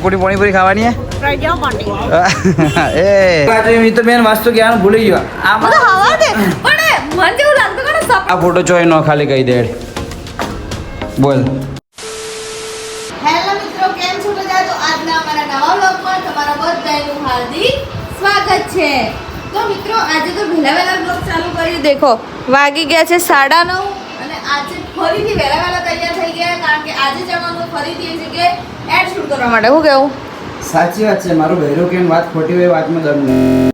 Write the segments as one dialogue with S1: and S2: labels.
S1: ચટપટી પાણીપુરી ખાવાની હે એ તો બેન વાસ્તુ જ્ઞાન ભૂલી ગયો આ ફોટો જોઈ નો ખાલી કહી દે બોલ.
S2: હેલો મિત્રો, કેમ છો બધા? તો આજના અમારા નવા વ્લોગમાં તમારા બધાનું હાર્દિક સ્વાગત છે. તો મિત્રો આજે તો વહેલા વ્લોગ ચાલુ કર્યું. દેખો વાગી ગયા છે 9:30 અને આજે ફરીથી વહેલા તૈયાર થઈ ગયા કારણ કે આજે જવાનું ફરીથી એ જગ્યાએ એડ શૂટ કરવા માટે. હું કેવું?
S1: સાચી વાત છે. મારું બહેરો કેમ વાત ખોટી હોય વાતમાં દમ નહીં.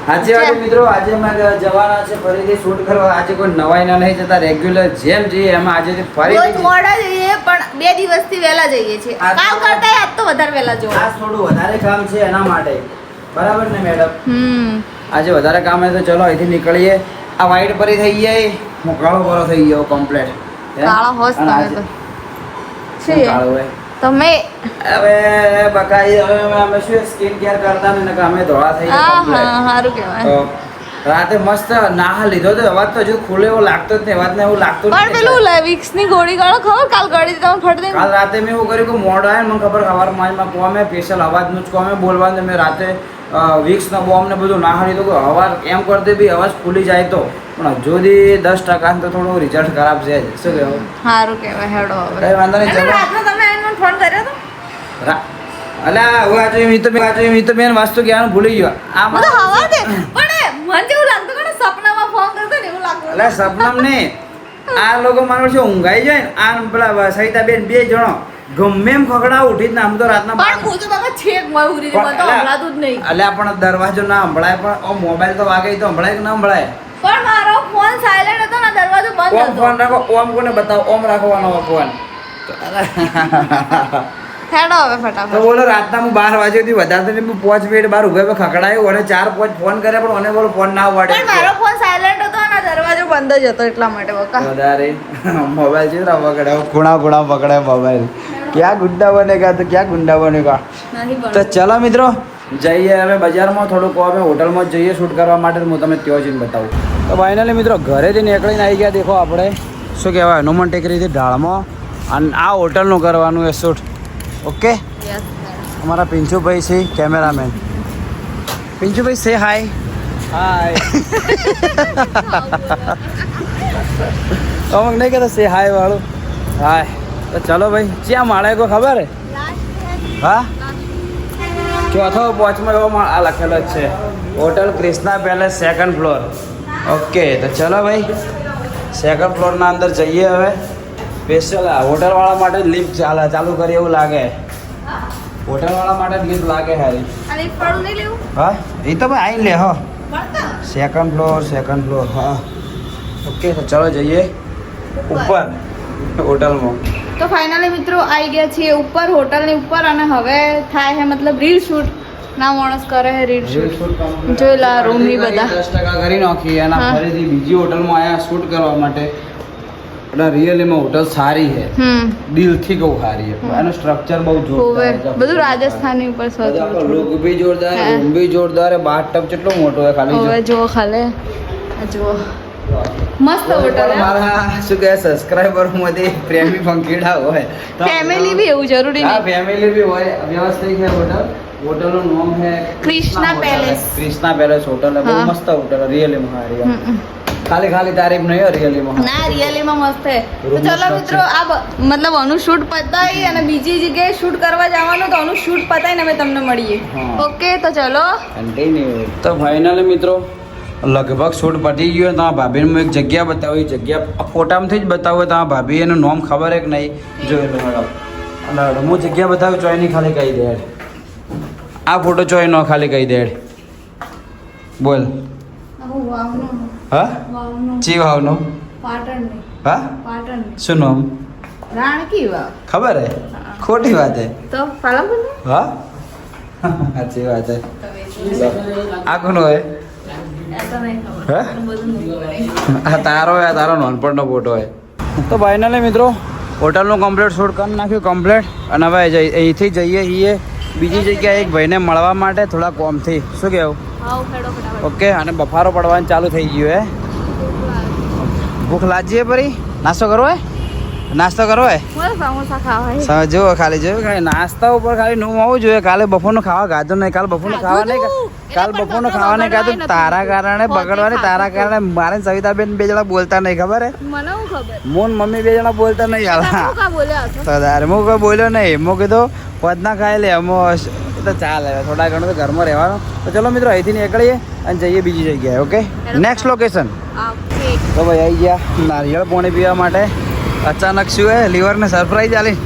S1: સાચી વાત છે મિત્રો. આજે અમારે જવાના છે ફરીથી શૂટ કરવા. આજે કોઈ નવાઈ ના નહીં જતા, રેગ્યુલર જેમ જઈએ એમાં આજે ફરીથી
S2: મોડા જઈએ પણ 2 દિવસથી વહેલા જઈએ છીએ. કામ કરતા આજ તો વધારે વહેલા જવું.
S1: આજ થોડું વધારે કામ છે એના માટે. બરાબર ને મેડમ? આજે વધારે કામ છે તો ચલો અહીંથી નીકળીએ. આ વાઈટ પરી થઈ જાય, હું કાળો બરો થઈ ગયો કમ્પ્લીટ.
S2: કાળો હોસ તમે તો છે
S1: કાળો હોય
S2: તમે.
S1: હવે બકાઈ હવે અમે શું સ્કિન કેર કરતા ને કે અમે ધોળા થઈ ગયા કમ્પ્લીટ.
S2: સારું કહેવાય.
S1: રાતે મસ્ત નાહ લીધો તો અવાજ તો હજુ ખુલે એવો લાગતો જ નહીં. અવાજ ને એવું લાગતું
S2: પણ પેલું વિક્સ ની ગોળી ગાળો ખબર કાલ ગળી તમે ફટ દે.
S1: કાલ રાતે મેં એવું કર્યું કે મોડો આવે મને ખબર સવારમાં કોમે સ્પેશિયલ અવાજનું જ કોમે બોલવાનું. મેં રાતે વિક્સનો બોમ્બ ને બધું ના લીધું કે અવાજ એમ કરતી બી અવાજ ફૂલી જાય તો પણ હજુ સુધી 10% તો થોડું રિઝલ્ટ ખરાબ છે. શું કહેવું?
S2: સારું કહેવાય. હેડો હવે
S1: કઈ વાંધો નહીં. ચલો
S2: રાતનો તમે એને ફોન કર્યો તો
S1: અલ્યા હું આજે મી તો બેન વાસ્તુ જ્ઞાન ભૂલી ગયો. આ
S2: મને હવા દે પણ મને જેવું લાગતું કે સપનામાં ફોન કરતો ને એવું લાગતું.
S1: અલ્યા સપનામ ને આ લોકો માનો છે ઊંઘાઈ જાય ને આ પેલા સહિતા બેન 2 જણો ગમે એમ ખગડા ઉઠી જ ને આમ તો રાતના
S2: પણ હું તો બાબા છેક મોય ઉરી મને તો સંભળાતું જ નહીં.
S1: અલ્યા પણ દરવાજો ના સંભળાય પણ મોબાઈલ તો વાગે તો સંભળાય કે ના સંભળાય?
S2: પણ મારો ફોન સાયલેન્ટ હતો ને દરવાજો બંધ
S1: ઓમ
S2: હતો.
S1: ફોન રાખો. ઓમ કોને બતાવો? ઓમ રાખવાનો ફોન.
S2: હેડો હવે
S1: તો
S2: ફટાફટ.
S1: બોલો રાતના હું 12 વાગ્યાથી વધારે તો 5 મિનિટ બહાર ઉભા ખકડાયો અને 4-5 ફોન કર્યા પણ મને બોલો ફોન ના
S2: પણ
S1: વાડે.
S2: મારો ફોન સાયલેન્ટ હતો અને દરવાજો બંધ જ હતો એટલા માટે બકા.
S1: વધારે મોબાઈલ છે પકડે ખૂણા પકડે મોબાઈલ. ક્યાં ગુંડા બનેગા તો ક્યાં ગુંડા બનેગા.
S2: નહીં
S1: તો
S2: બંધ.
S1: ચલો મિત્રો જઈએ હવે બજારમાં થોડુંક અમે હોટલમાં જ જઈએ શૂટ કરવા માટે. હું તમને ત્યાં જઈને બતાવું. તો ફાઇનલી મિત્રો ઘરેથી નીકળીને આવી ગયા. દેખો આપણે શું કહેવાય હનુમાન ટેકરીથી ઢાળમાં અને આ હોટલનું કરવાનું એ શૂટ. ઓકે
S2: Yes,
S1: અમારા પિંચુભાઈ છે કેમેરામેન. પિંચુભાઈ સે હાય. હાય અમુક નહીં કહેતા સે હાય વાળું. હાય તો ચલો ભાઈ ક્યાં માળે કોઈ ખબર હે? હા ચોથો 5મો એવો માળ આ લખેલો જ છે hotel Krishna palace 2nd floor. Okay તો ચલો ભાઈ 2nd ફ્લોરના અંદર જઈએ હવે. સ્પેશિયલ હોટલવાળા માટે લિફ્ટ ચાલુ કરી એવું લાગે. હોટલવાળા માટે લિફ્ટ લાગે હારી.
S2: અને એક પડું નહીં લેવું
S1: હા એ તો ભાઈ આવીને લે હો.
S2: મળતા
S1: 2nd ફ્લોર હા. ઓકે તો ચલો જઈએ ઉપર હોટલમાં.
S2: તો ફાઇનલી મિત્રો આવી ગયા છીએ ઉપર હોટલની ઉપર અને હવે થાય છે મતલબ રીલ શૂટ. ના માણસ કરે છે રીલ શૂટ. જોઈ લા રૂમ ની બધા
S1: 10% કરી નાખી અને
S2: હા.
S1: ફરીથી બીજી હોટલમાં આયા શૂટ કરવા માટે. એટલે રિયલીમાં હોટલ સારી છે. દિલથી કહું સારી છે. એનું સ્ટ્રક્ચર બહુ જોરદાર છે.
S2: બધું રાજસ્થાની ઉપર
S1: લુક બી જોરદાર,
S2: હા.
S1: રૂમ બી જોરદાર, બાથટબ કેટલો મોટો છે ખાલી જો.
S2: હવે જો ખાલે આ જુઓ મસ્ત હોટલ
S1: મારા શું કહે સબસ્ક્રાઇબર માંથી પ્રેમી પંખીડા હોય
S2: ફેમિલી બી એવું જરૂરી
S1: હા
S2: નહીં.
S1: ફેમિલી બી હોય. વ્યવસ્થિત છે હોટલ. હોટલનું નામ છે
S2: Krishna palace.
S1: Krishna palace hotel બહુ
S2: હા.
S1: મસ્ત હોટલ રિયલીમાં સારી.
S2: હમ.
S1: ખાલી તારીફ નહીં હોય રિયલીમાં.
S2: ના રિયલીમાં મસ્ત છે. તો
S1: Room
S2: ચલો
S1: structure.
S2: મિત્રો મતલબ આનું શૂટ પતાવી અને બીજી જગ્યાએ શૂટ કરવા જવાનું તો આનું શૂટ પતાવીને અમે તમને મળીએ.
S1: હા.
S2: ઓકે તો ચલો.
S1: તો ફાઇનલી મિત્રો લગભગ શૂટ પતી ગયો. તો ભાભીને હું એક જગ્યા બતાવી. જગ્યા ફોટામાંથી જ બતાવું. તો ભાભી એનું નામ ખબર છે કે નહીં જોઈ લો મેડમ. અને હું જગ્યા બતાવું ચોયની ખાલી કહી દે. આ ફોટો ચોય નો ખાલી કહી દે. બોલ. હા ચી વાવનો?
S2: પાટણની.
S1: હા
S2: પાટણની.
S1: શું નામ?
S2: રાણકી વાવ.
S1: ખબર હે? ખોટી વાત હે?
S2: તો પાલનપુર
S1: હા સાચી વાત હે. આ કોનો હે? હે? આ તારો હે. તારો નાનપણનો ફોટો હે. તો ફાઇનલી મિત્રો હોટલનું કમ્પ્લીટ શૂટ કરી નાખ્યું કમ્પ્લીટ. અને હવે અહીંથી જઈએ છીએ બીજી જગ્યાએ એક ભાઈને મળવા માટે થોડા કોમથી. શું કહેવું? ઓકે અને બફારો પડવાનું ચાલુ થઈ ગયું હે. ભૂખ લાગીએ પરી નાસ્તો કરવો હે? નાસ્તો કરવો હોય
S2: મને સમોસા ખાવા
S1: જુઓ ખાલી જોયું ખાલી નાસ્તા ઉપર ખાલી નું આવવું જોઈએ. કાલે બપોરનું ખાવા ગાધું નહીં. કાલે બપોરનું ખાવા નહીં કાલ બપોરનું ખાવા નહીં ગાધું. તારા કારણે બગડવાની, તારા કારણે મારે ને સવિતાબેન બે જણા બોલતા નહીં, ખબર હે?
S2: મને હું ખબર
S1: મોન મમ્મી બે જણા બોલતા નહીં હાલ.
S2: કા બોલ્યા હશો
S1: તો તારે હું કોઈ બોલ્યો નહીં. હું કીધું પદ ના ખાઈ લે અમો તો ચાલે, થોડા ઘણું તો ઘરમાં રહેવાનું. તો ચલો મિત્રો અહીંથી નીકળીએ અને જઈએ બીજી જગ્યાએ. Okay, next location.
S2: ઓકે
S1: તો ભાઈ આવી ગયા નારિયેળ પાણી પીવા માટે. અચાનક શું હે, લીવરને સરપ્રાઈઝ આલી.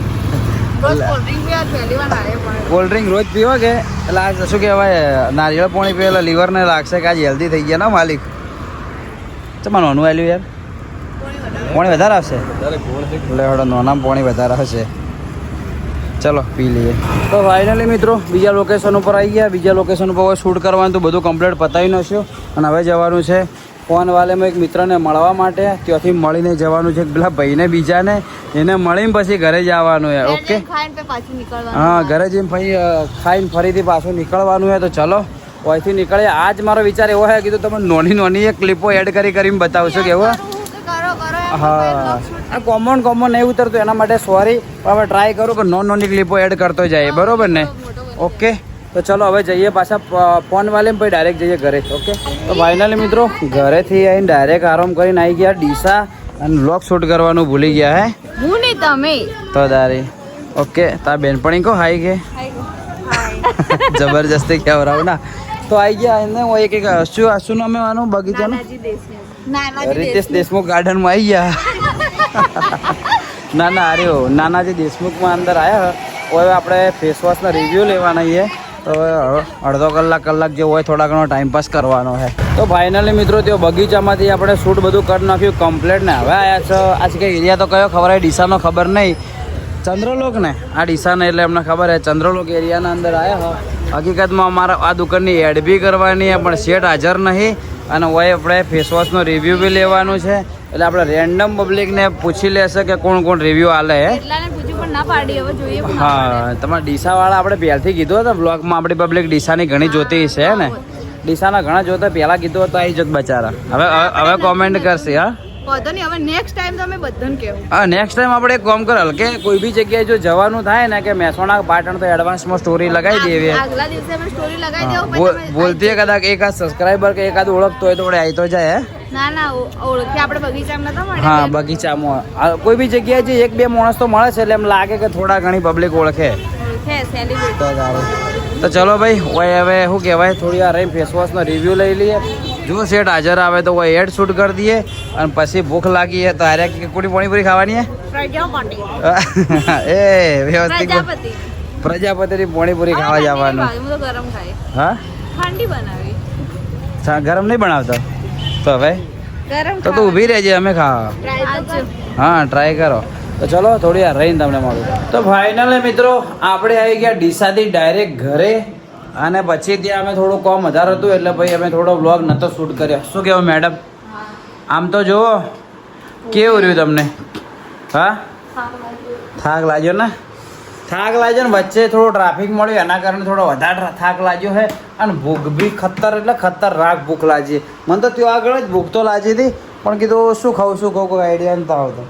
S2: રોજ કોલ્ડ ડ્રિંક પીવા પહેલી વાર આવે પણ
S1: કોલ્ડ ડ્રિંક રોજ પીવો કે એટલે આ શું કહેવાય, નારિયેળ પાણી પીવે એટલે લીવરને લાગશે કે આજે હેલ્ધી થઈ ગયા ને માલિક. ચમા નોનું આલ્યું યાર, પાણી વધારે આવશે એટલે હવે નોનામાં પાણી વધારે હશે. ચલો પી લઈએ. તો ફાઇનલી મિત્રો બીજા લોકેશન ઉપર આવી ગયા. બીજા લોકેશન ઉપર હવે શૂટ કરવાનું તો બધું કમ્પ્લીટ પતાવી નાખ્યું અને હવે જવાનું છે ફોન વાલેમાં એક મિત્રને મળવા માટે. ત્યાંથી મળીને જવાનું છે પેલા ભાઈને બીજાને, એને મળીને પછી ઘરે જવાનું છે. ઓકે,
S2: ખાઈને પે પાછું નીકળવાનું.
S1: હા ઘરે જઈને પછી ખાઈને ફરીથી પાછું નીકળવાનું છે. તો ચલો અહીંથી નીકળીએ. આજ મારો વિચાર એવો છે કીધું તમે નાની નાની એક ક્લિપો એડ કરીને બતાવશો કેવું. હા આ કોમન નહીં ઉતરતું એના માટે સોરી, હવે ટ્રાય કરું કે નાની ક્લિપો એડ કરતો જાય, બરોબર ને? ઓકે તો ચલો હવે જઈએ પાછા ફોન વાલે પછી ડાયરેક્ટ જઈએ ઘરે. ઓકે તો ફાઇનલી મિત્રો ઘરેથી આવીને ડાયરેક્ટ આરામ કરીને આવી ગયા ડીસા અને વ્લોગ શૂટ કરવાનું ભૂલી ગયા. હે
S2: હું નહીં તમે
S1: તો દારી. ઓકે તાર બેનપણી કહો હાઈ કે જબરજસ્તી કહેવરાવું ના. તો આવી ગયા એને હું એક શું નામે આનું બગીચાનું રીતેશ દેશમુખ ગાર્ડનમાં આવી ગયા. ના અરે નાનાજી દેશમુખમાં અંદર આવ્યા. હવે આપણે ફેસ વોશના રિવ્યૂ લેવાના છીએ. તો હવે અડધો કલાક જે હોય થોડા ઘણો ટાઈમપાસ કરવાનો છે. તો ફાઇનલી મિત્રો તે બગીચામાંથી આપણે શૂટ બધું કરી નાખ્યું કમ્પ્લીટ ને હવે આવ્યા છે. આજ કે એરિયા તો કયો ખબર હોય ડીસાનો ખબર નહીં, ચંદ્રલોક ને આ ડીસાને એટલે એમને ખબર છે ચંદ્રલોક એરિયાના અંદર આવ્યા. હકીકતમાં અમારે આ દુકાનની એડ બી કરવાની પણ શેઠ હાજર નહીં અને હોય આપણે ફેસ વોશનો રિવ્યૂ બી લેવાનું છે. એટલે આપણે રેન્ડમ પબ્લિકને પૂછી લેશે કે કોણ રિવ્યૂ આલે હે. હા તમારા ડીસાવાળા આપણે પહેલથી કીધું હતું બ્લોગમાં, આપણી પબ્લિક ડીસાની ઘણી જોતી છે ને, ડીસાના ઘણા જોતા પહેલાં કીધું હતું આવી જોત બચારા. હવે કોમેન્ટ કરશે. હા
S2: હવે નેક્સ્ટ ટાઈમ તમે બધાને કહેવું.
S1: હા નેક્સ્ટ ટાઈમ આપણે એક કામ કરો કે કોઈ બી જગ્યાએ જો જવાનું થાય ને કે મહેસાણા પાટણ તો એડવાન્સમાં સ્ટોરી લગાવી દેવી.
S2: આગલા દિવસે અમે સ્ટોરી લગાવી દેવું.
S1: બોલતી કદાચ એકાદ સબસ્ક્રાઈબર કે એકાદ ઓળખતો હોય તો આપણે આવી તો જાય.
S2: ના ઓળખી આપણે બગીચામાં નતા મળે.
S1: હા બગીચામાં કોઈ બી જગ્યાએ જે એક બે માણસ તો મળે છે એટલે એમ લાગે કે થોડા ઘણી પબ્લિક ઓળખે. તો ચલો ભાઈ હવે શું કહેવાય થોડી વાર રહી ફેસ વોશનો રિવ્યૂ લઈ લઈએ. જો સેટ હાજર આવે તો એડ શૂટ કરી દઈએ અને પછી ભૂખ લાગી તો હારે કુડી પાણીપુરી ખાવાની હે એ વ્યવસ્થિત પ્રજાપતિની પાણીપુરી ખાવા જવાનું. હા ગરમ નહીં બનાવતો તો હવે તો તું ઊભી રહેજે અમે ખાવા. હા ટ્રાય કરો. તો ચલો થોડી વાર રહીને તમને મળું. તો ફાઇનલી મિત્રો આપણે આવી ગયા ડીસાથી ડાયરેક્ટ ઘરે અને પછી ત્યાં અમે થોડું કોમ વધારે હતું એટલે ભાઈ અમે થોડો વ્લોગ નહોતો શૂટ કર્યો. શું કહેવું મેડમ? આમ તો જુઓ કેવું રહ્યું તમને? હા થાક લાગ્યો ને? થાક લાગ્યો ને વચ્ચે થોડો ટ્રાફિક મળ્યો એના કારણે થોડો વધારે થાક લાગ્યો છે અને ભૂખ બી ખતરનાક ભૂખ લાગી. મને તો ત્યાં આગળ જ ભૂખ તો લાગી હતી પણ કીધું શું ખાવું કોઈ આઈડિયા નતો આવતો.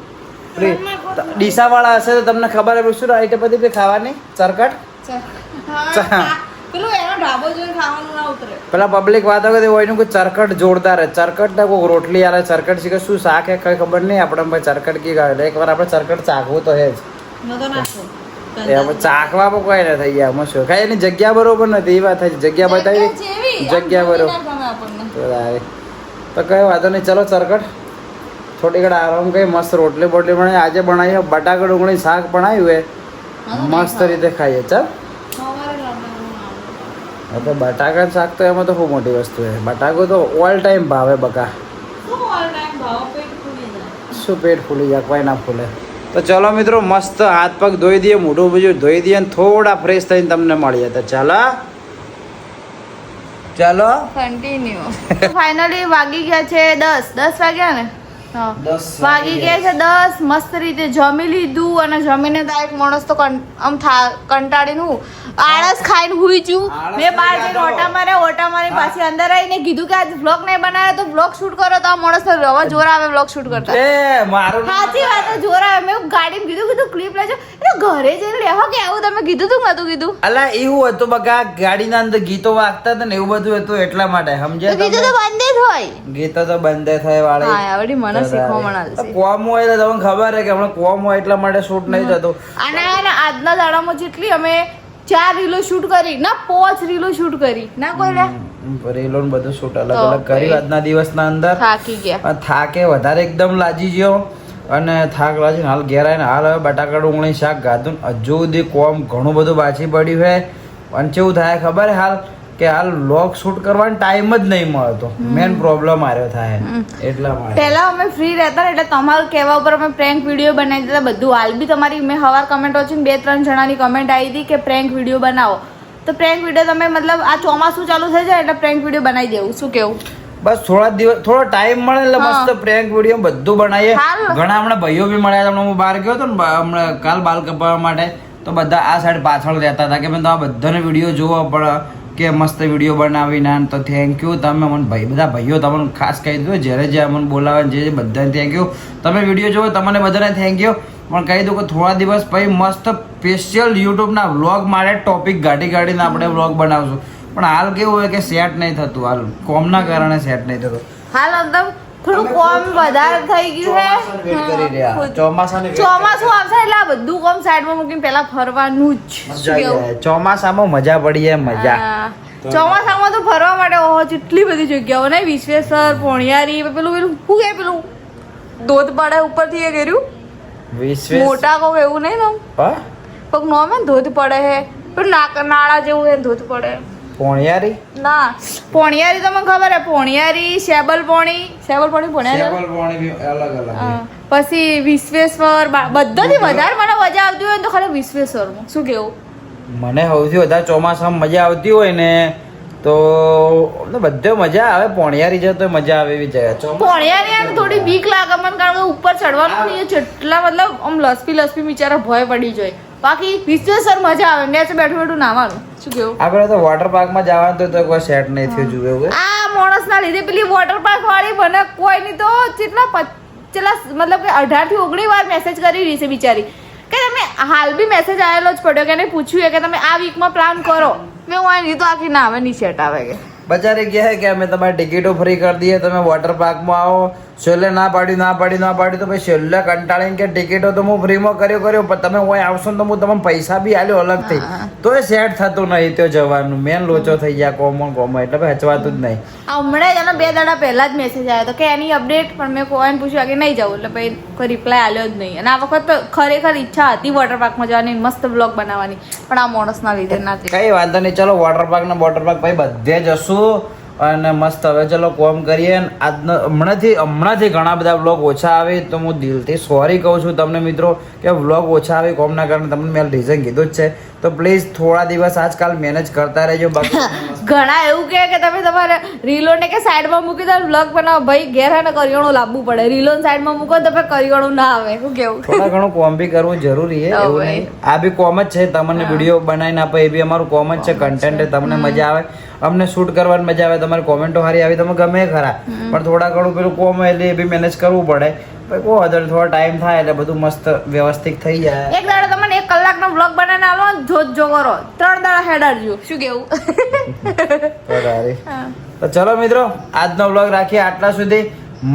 S1: ડીસાવાળા હશે તો તમને ખબર હે શું આઈટમ બધી ખાવાની ચરકટ પેલા પબ્લિક વાતો કરે એનું કોઈ ચરકટ જોરદાર હે. ચરકટ ને કોઈ રોટલી આવે ચરકટ શીખે શું શાક હે કઈ ખબર નહીં આપણે ભાઈ ચરકટ કી ખાય એક વાર આપણે ચરકટ ચાખવું તો હે જ. ચાખવામાં કોઈ ના થઈ ગયા શું ખાય એની જગ્યા બરોબર નથી એ વાત થાય. જગ્યા બતાવી જગ્યા બરોબર તો કઈ વાંધો નહીં. ચલો ચરકટ થોડી ઘડી આરામ કરી મસ્ત રોટલી બોટલી બનાવી આજે બનાવી બટાકા ડુંગળી શાક બનાવ્યું હે મસ્ત રીતે ખાઈએ. ચાલ તો બટાકા શાક તો એમાં તો ખૂબ મોટી વસ્તુ છે. બટાકો તો ઓલ ટાઈમ ભાવે બકા. શું પેટ ફૂલી જાય કોઈ ના ફૂલે. તો ચલો મિત્રો મસ્ત હાથ પગ ધોઈ દઈએ મોઢું બીજું ધોઈ દઈએ અને થોડા ફ્રેશ થઈને તમને મળીએ. તો ચાલો કન્ટિન્યુ.
S2: ફાઇનલી વાગી ગયા છે 10 વાગ્યા ને હા.
S1: 10
S2: વાગી ગયા છે 10. મસ્ત રીતે જમી લીધું અને જમીને તો એક માણસ તો આમ કંટાળીને આળસ ખાઈને હુઈ ગયું.
S1: આળસ
S2: મેં બહાર
S1: નહીં
S2: જઈને
S1: ખાતો.
S2: ઓટા મારી પાછી અંદર આવીને કીધું કે આજ બ્લોગ નહીં બનાવ્યો તો બ્લોગ શૂટ કરો તો આ માણસ રવા જોર આવે બ્લોગ શૂટ કરતા.
S1: એ મારું
S2: સાચી વાત છે, જોર આવે. મેં ગાડીમાં કીધું ક્લિપ લેજો એટલે ઘરે જઈને લેવા કે આવું તમે કીધું તું નતું કીધું?
S1: અલા એવું હતું બકા ગાડીના અંદર ગીતો વાગતા હતા ને એવું બધું હતું એટલા માટે
S2: તો
S1: સમજ્યા
S2: કીધું તો બંધ જ હોય.
S1: ગીતો તો બંધ થાય વાળી
S2: હા આવડી મને શીખવા મળે
S1: કોમ હોય તો તમને ખબર છે કે હમણાં કોમ હોય એટલા માટે શૂટ નહીં થતું.
S2: અને આજના દાડામાં જેટલી અમે 4 રીલો શૂટ કરી ના 5 રીલો શૂટ કરી ના કોઈ રે
S1: રીલો ને બધું શૂટ અલગ
S2: તો
S1: અલગ કર્યું આજના દિવસના અંદર.
S2: થાકી ગયા.
S1: અને થાકે વધારે એકદમ લાગી ગયો અને થાક લાગીને હાલ ઘેર આવીને હાલ હવે બટાકા ડુંગળી શાક ગાધું ને હજુ સુધી કોમ ઘણું બધું બાકી પડ્યું છે. અને કેવું થાય ખબર છે હાલ કે હાલ વ્લોગ શૂટ કરવાનો ટાઈમ જ નહીં મળતો. મેન પ્રોબ્લેમ આવ્યો થાય એટલા માટે.
S2: પહેલા અમે ફ્રી રહેતા ને એટલે તમારું કહેવા ઉપર અમે પ્રેન્ક વિડીયો બનાવી દેતા બધું. હાલ બી તમારી મેં હવાર કમેન્ટ વાંચીને 2-3 જણાની કમેન્ટ આવી હતી કે પ્રેન્ક વિડીયો બનાવો. તો પ્રેન્ક વિડીયો તમે મતલબ આ ચોમાસું ચાલુ થઈ જાય એટલે પ્રેન્ક વિડીયો બનાવી દેવું. શું કેવું?
S1: બસ થોડા દિવસ થોડો ટાઈમ મળે એટલે મસ્ત પ્રેન્ક વિડીયો બધું બનાવીએ.
S2: હાલ.
S1: ઘણા હમણાં ભાઈઓ બી મળ્યા હતા. હમણાં હું બહાર ગયો હતો ને હમણાં કાલ બાલ કપાવવા માટે તો બધા આ સાઈડ પાછળ રહેતા હતા કે મેં તો આ બધાને વિડીયો જોવો પડે કે મસ્ત વિડીયો બનાવીને. તો થેન્ક યુ તમે મને બધા ભાઈઓ તમને ખાસ કહી દઉં જ્યારે જે મને બોલાવે જે બધાને થેન્ક યુ. તમે વિડીયો જોવો તમને બધાને થેન્ક યુ. પણ કહી દઉં કે થોડા દિવસ પછી મસ્ત સ્પેશિયલ યુટ્યુબના વ્લોગ માટે ટોપિક ગાડીને આપણે વ્લોગ બનાવશું. પણ હાલ કેવું હોય કે સેટ નહીં થતું. હાલ કોમના કારણે સેટ નહીં થતું.
S2: હાલ મતલબ થોડું કોમ વધારે થઈ ગયું છે. ચોમાસું આવશે એટલે આ બધું કોમ સાઈડમાં મૂકીને પેલા ફરવાનું જ. શું કેવું?
S1: ચોમાસામાં મજા પડી જાય મજા.
S2: હા. ચોમાસામાં તો ફરવા માટે ઓહો કેટલી બધી જગ્યાઓ ને વિશ્વેશ્વર પોણિયારી પેલું શું કે પેલું ધોધ પડે ઉપરથી એ કર્યું મોટા કોક એવું નહીં ને
S1: હા
S2: કોક નોમ હે ને ધોધ પડે હે પેલું નાળા જેવું હે ધોધ પડે
S1: પોણિયારી
S2: ના પોણિયારી તો મને ખબર હે પોણિયારી શેબલ પોણિયારી હા. પછી વિશ્વેશ્વર બધાથી વધારે મને મજા આવતી હોય ને તો ખાલી વિશ્વેશ્વરમાં. શું કેવું?
S1: મને સૌથી વધારે ચોમાસામાં મજા આવતી હોય ને તો બધે મજા આવે. પોણિયારી જાય તો મજા આવે એવી જગ્યા.
S2: પોણિયારી આને થોડી બીક લાગે મને કારણ કે ઉપર ચડવાનું નહીં જેટલા મતલબ આમ લસપી બિચારા ભય પડી જાય. બાકી વિશ્વેશ્વર મજા આવે ને બેઠું નાવાનું. શું કેવું?
S1: આપણે તો વોટર પાર્કમાં જવાનું તો કોઈ સેટ નહીં થયું જોયું એવું.
S2: આ માણસના લીધે પેલી વોટર પાર્ક વાળી મને કોઈ નહીં તો કેટલા મતલબ કે 18 થી 19 વાર મેસેજ કરી રહી છે બિચારી કે તમે હાલ બી મેસેજ આવેલો જ પડ્યો કે એને પૂછ્યું કે તમે આ વીકમાં પ્લાન કરો. મેં હું નહીં તો આખી ના આવે નહીં સેટ આવે કે
S1: બચારે કહે કે અમે તમારી ટિકિટો ફ્રી કરી દઈએ તમે વોટર પાર્કમાં આવો. છેલ્લે ના પાડ્યું તો પછી છેલ્લે કંટાળીને કે ટિકિટો તો હું ફ્રીમાં કર્યો પણ તમે અહીં આવશો ને તો હું તમને પૈસા બી આલ્યો અલગથી. તો એ સેટ થતું નહીં તો જવાનું. મેન લોચો થઈ ગયા કોમો એટલે ભાઈ હચવાતું જ નહીં.
S2: હમણાં જ એનો 2 દાડા પહેલા જ મેસેજ આવ્યો હતો કે એની અપડેટ પણ મેં કોઈને પૂછ્યું કે નહીં જવું એટલે પછી કોઈ રિપ્લાય આલ્યો જ નહીં. અને આ વખત તો ખરેખર ઈચ્છા હતી વોટર પાર્કમાં જવાની મસ્ત બ્લોગ બનાવવાની પણ આ માણસના લીધે ના થઈ.
S1: કઈ વાંધો નહીં ચલો વોટર પાર્ક ભાઈ બધે જશું અને મસ્ત હવે ચલો કોમ કરીએ. આજનો હમણાંથી ઘણા બધા વ્લોગ ઓછા આવે તો હું દિલથી સોરી કહું છું તમને મિત્રો કે વ્લોગ ઓછા આવે કોમના કારણે તમને મેં રીઝન કીધું જ છે. તો પ્લીઝ થોડા દિવસ આજકાલ મેનેજ કરતા રહેજો. બાકી
S2: ઘણા એવું કે તમે તમારે રીલો ને કે સાઈડમાં મૂકી દો વ્લોગ બનાવો ભાઈ ઘેર હે ને કરિયાણું લાવવું પડે. રીલો સાઈડમાં મૂકો તો પછી કરિયાણું ના આવે. શું કેવું?
S1: થોડા ઘણું કોમ બી કરવું જરૂરી છે એવું નહીં. આ બી કોમ જ છે. તમને વિડીયો બનાવીને આપે એ બી અમારું કોમ જ છે. કન્ટેન્ટ તમને મજા આવે અમને શૂટ કરવાની મજા આવે. તમારી કોમેન્ટો સારી આવી તમે ગમે ખરા પણ થોડા ઘણું પેલું કોમ એટલે એ બી મેનેજ કરવું પડે. પછી કોઈ વધારે થોડો ટાઈમ થાય એટલે બધું મસ્ત વ્યવસ્થિત થઈ જાય.
S2: એક દાડો તમને 1 કલાકનો વ્લોગ બનાવીને આલો જો કરો 3 દાડા હેડાડજો. શું કેવું?
S1: તો ચલો મિત્રો આજનો વ્લોગ રાખીએ આટલા સુધી.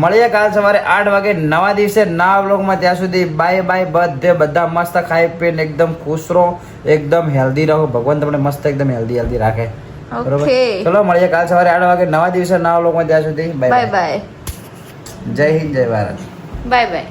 S1: મળીએ કાલ સવારે 8 વાગે નવા દિવસે નવા વ્લોગમાં. ત્યાં સુધી બાય બધા મસ્ત ખાઈ પીને એકદમ ખુશ રહો એકદમ હેલ્ધી રહો. ભગવાન તમને મસ્ત એકદમ હેલ્ધી રાખે. બરોબર ચલો મળીએ કાલ સવારે 8 વાગે નવા દિવસે નવા વ્લોગમાં. ત્યાં સુધી બાય. જય હિન્દ જય ભારત.
S2: બાય.